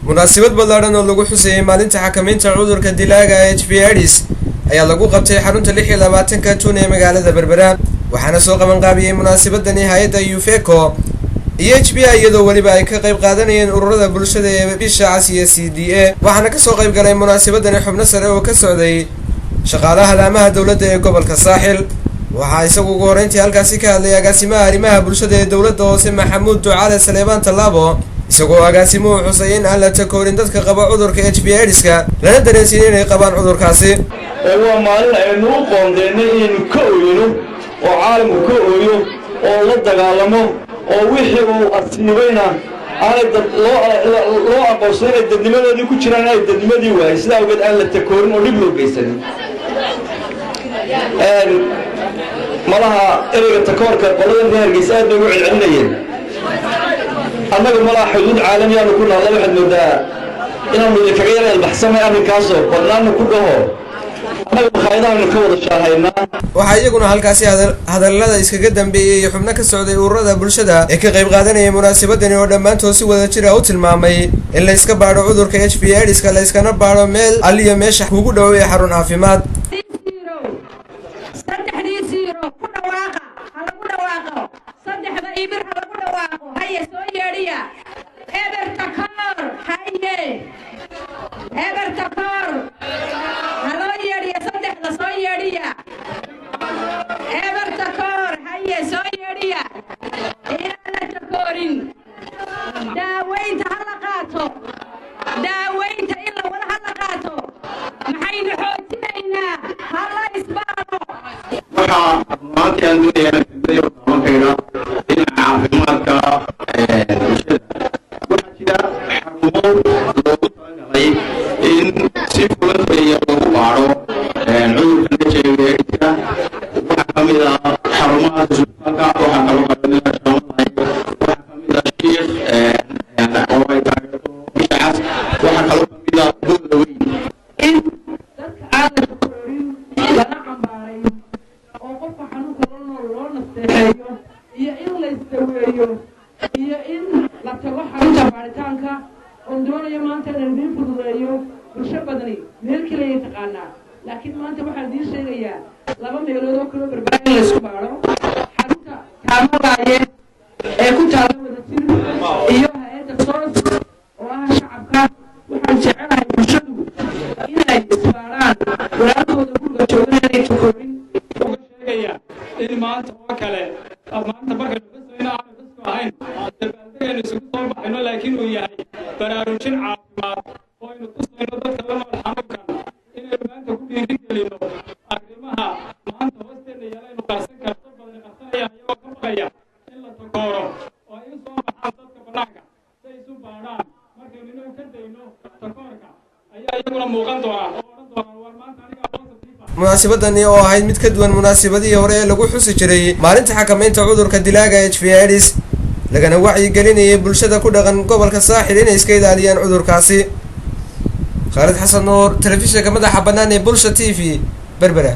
munaasabad ballaaran oo lagu xuseeyay maalinta xakamaynta cudurka dilaaga HIV ADIS ayaa lagu qabtay xarunta 26-ka Juun ee magaalada Berbera waxaana soo qaban qaabiyay munaasabadani hay'adda UFECO iyo HBA iyadoo waliba ay ka qayb qaadanayeen ururada bulshada ee bisha casiya CDA waxaana ka soo qayb galay munaasabadani xubno sare oo ka socday shaqaalaha laamaha dawladda ee gobolka Saaxil waxa isagu ugu horeyntii halkaasi ka hadlay agaasimaha arrimaha bulshada ee dawladda hoose Maxamuud Ducaale Saleebaan Talaabo isagoo agaasimuhu xusay in aan la takoorin dadka qaba cudurka HIV AIDSka lana dareensiin inay qabaan cudurkaasi waa maalin aynu u qoondeynay inaynu ka ooyino oo caalamku ka ooyo oo la dagaalamo oo wixii uu asiibayna aanay loo aqoonsan inay dadnimadoodii ku jiraan ay dadnimadii waayay sidaa awgeed aan la takoorin oo dhib loo geysanin malaha ereyga takoorka qoladan Hargeysa aad bay ugu celcelinayeen annaga malaha xuduud caalami ah ku noolaa waxaad moodaa inaanu kaga yareel baxsamay arrinkaasoo badnaana ku dhaho annaga khaydaanu ka wada shaahaynaa waxaa iyaguna halkaasi hadallada iskaga dambeeyay xubno ka socday ururada bulshada ee ka qayb qaadanaya munaasabadani oo dhammaantood si wada jir ah u tilmaamay in la iska baadho cudurka HIV AIDSka la iskana baadho meel aliya meesha kugu dhow ee xarun caafimaad laakiin maanta waxaan idin sheegayaa laba meelood oo kala berbera la isku baaro xarunta taamalaye ee ku taala wadajir iyo hay'adda soos oo ah shacabka waxaan jecelahay bulshadu inay isbaaraan walaalkooda guriga joogan inay tukorin uga sheegaya in maanta oo kale maanta marka basayna aan basku ahayn dabaaldegaynu isugu soo baxayno laakiin uu yahay baraarujin caafimaad oo aynu tusayno dadka la nool xanuunkan inaynu maanta ku dhiirigelino arrimaha maanta hoosteena yeelaynu qaarsan karto badan qarsanaya iyagoo ka baqaya in la takooro oo ay u soo baxaan dadka bannaanka si ay isu baadhaan markaynu inuu ka dayno takoorka ayaa iyaguna muuqan doonaa oo odhan doonaa war maanta aniga positive munaasabadani oo ahayd mid ka duwan munaasabadihii hore ee lagu xusi jiray maalinta xakamaynta cudurka dilaaga HIV AIDS lagana wacyigelinayay bulshada ku dhaqan gobolka Saaxil inay iska ilaaliyaan cudurkaasi خالد حسن نور تلفزيون كمدة حبناني بولشة TV بربرة